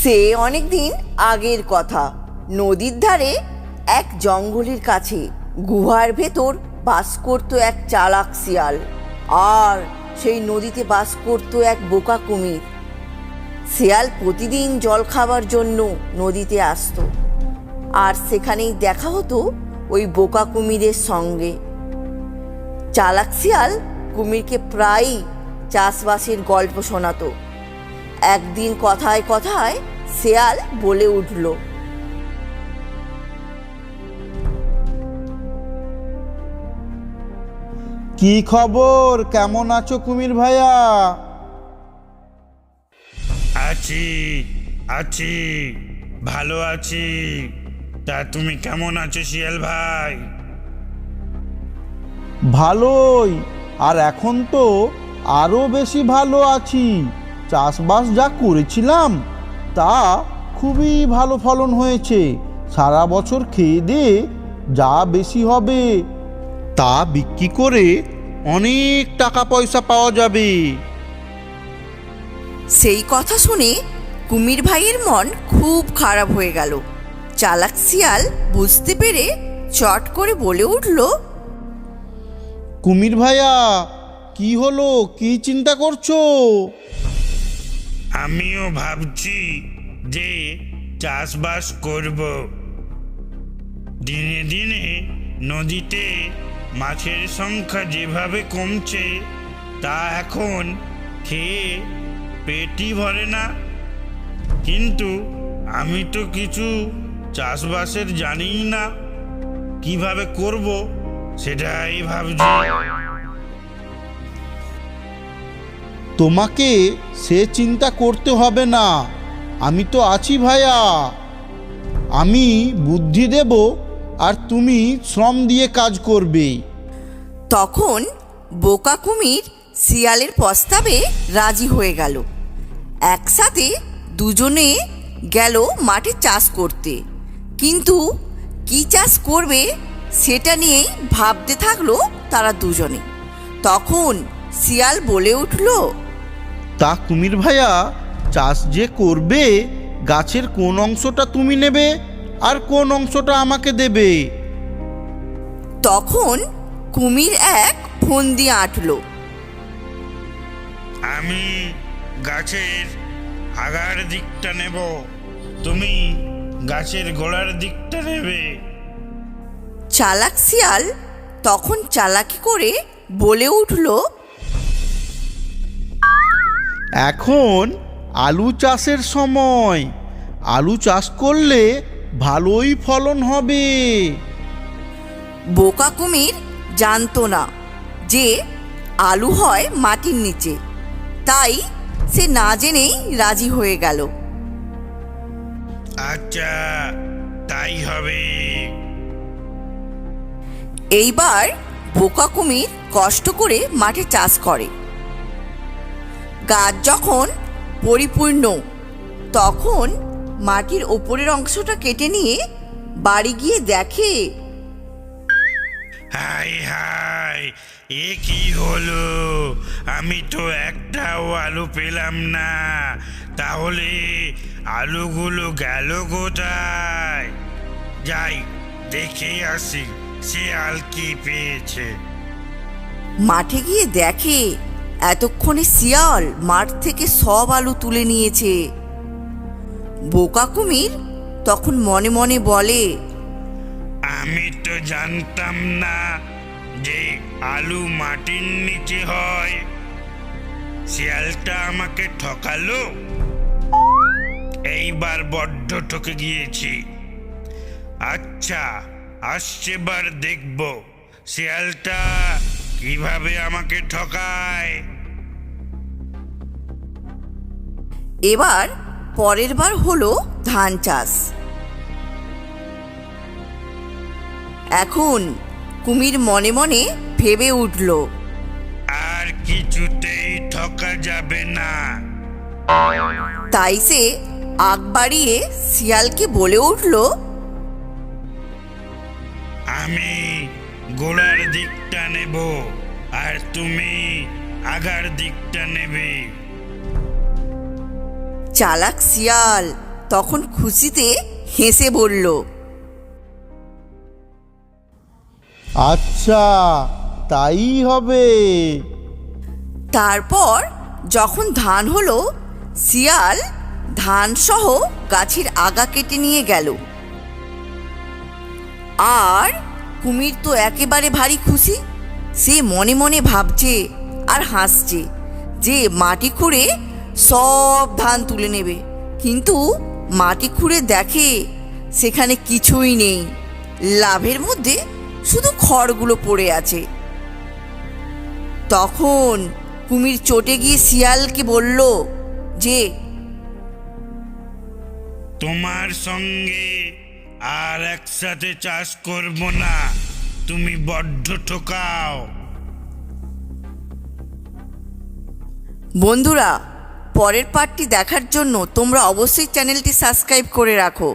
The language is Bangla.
সে অনেকদিন আগের কথা। নদীর ধারে এক জঙ্গলের কাছে গুহার ভেতর বাস করত এক চালাক শিয়াল, আর সেই নদীতে বাস করত এক বোকা কুমির। শিয়াল প্রতিদিন জল খাবার জন্য নদীতে আসতো, আর সেখানেই দেখা হতো ওই বোকা কুমিরের সঙ্গে। চালাক শিয়াল কুমিরকে প্রায়ই চাষবাসের গল্প শোনাতো। একদিন কথায় কথায় শিয়াল বলে উঠল, কি খবর, কেমন আছো কুমির ভাইয়া? আছি আছি ভালো আছি। তা তুমি কেমন আছো শিয়াল ভাই? ভালোই, আর এখন তো আরো বেশি ভালো আছি। চাষবাস যা করেছিলাম তা খুবই ভালো ফলন হয়েছে। সারা বছর খেয়ে দিয়ে যা বেশি হবে তা বিক্রি করে অনেক টাকা পয়সা পাওয়া যাবে। সেই কথা শুনে কুমির ভাইয়ের মন খুব খারাপ হয়ে গেল। চালাক শিয়াল বুঝতে পেরে চট করে বলে উঠল, কুমির ভাইয়া, কি হলো, কি চিন্তা করছো? আমিও ভাবছি যে চাষবাস করব। দিনে দিনে নদীতে মাছের সংখ্যা যেভাবে কমছে তা এখন খেয়ে পেটই ভরে না। কিন্তু আমি তো কিছু চাষবাসের জানিই না, কিভাবে করব সেটাই ভাবছি। তোমাকে সে চিন্তা করতে হবে না, আমি তো আছি ভাইয়া। আমি বুদ্ধি দেব আর তুমি শ্রম দিয়ে কাজ করবে। তখন বোকা কুমির শিয়ালের প্রস্তাবে রাজি হয়ে গেল। একসাথে দুজনে গেল মাঠে চাষ করতে। কিন্তু কি চাষ করবে সেটা নিয়েই ভাবতে থাকলো তারা দুজনে। তখন শিয়াল বলে উঠল, তা কুমির ভাইয়া, চাষ যে করবে, গাছের কোন অংশটা তুমি নেবে আর কোন অংশটা আমাকে দেবে? তখন কুমির এক ফন্দি আঁটল। আমি গাছের আগার দিকটা নেব, তুমি গাছের গোড়ার দিকটা নেবে। চালাক শিয়াল তখন চালাকি করে বলে উঠল, এখন আলু চাষের সময়, আলু চাষ করলে ভালোই ফলন হবে। বোকা কুমির জানতো না যে আলু হয় মাটির নিচে, তাই সে না জেনেই রাজি হয়ে গেল। আচ্ছা, তাই হবে। এইবার বোকা কুমির কষ্ট করে মাঠে চাষ করে। গাছ যখন পরিপূর্ণ, তখন মাটির ওপরের অংশটা কেটে নিয়ে বাড়ি গিয়ে দেখে, হাই হাই, এ কি হলো? আমি তো একটাও আলু পেলাম না। তাহলে আলুগুলো গেল কোথায়? যাই দেখে আসি শিয়াল কি পেয়েছে। মাঠে গিয়ে দেখে এতক্ষণে শিয়াল মাঠ থেকে সব আলু তুলে নিয়েছে। বোকা কুমির তখন মনে মনে বলে, আমি তো জানতাম না যে আলু মাটির নিচে হয়। শিয়ালটা আমাকে ঠকালো। এইবার বড্ড ঠকে গিয়েছি। আচ্ছা, আসছেবার দেখব শিয়ালটা কিভাবে আমাকে ঠকায়। এবার পরের বার হলো ধান চাষ। এখন কুমির মনে মনে ভেবে উঠল, আর কিছুতেই ঠকা যাবে না। তাই সে আগ বাড়িয়ে শিয়ালকে বলে উঠল, আমি গোড়ার দিকটা নেব আর তুমি আগার দিকটা নেবে। চালাক শিয়াল তখন খুশিতে হেসে বলল, আচ্ছা, তাই হবে। তারপর যখন ধান হলো, শিয়াল ধান সহ গাছের আগা কেটে নিয়ে গেল। আর কুমির তো একেবারে ভারী খুশি। সে মনে মনে ভাবছে আর হাসছে যে মাটি খুঁড়ে সব ধান তুলে নেবে। কিন্তু মাটি খুঁড়ে দেখে সেখানে কিছুই নেই, লাভের মধ্যে শুধু খড়গুলো পড়ে আছে। তখন কুমির চটে গিয়ে শিয়ালকে বলল যে, তোমার সঙ্গে আর একসাথে চাষ করব না, তুমি বড্ড ঠকাও। বন্ধুরা, পরের পার্টটি দেখার জন্য তোমরা অবশ্যই চ্যানেলটি সাবস্ক্রাইব করে রাখো।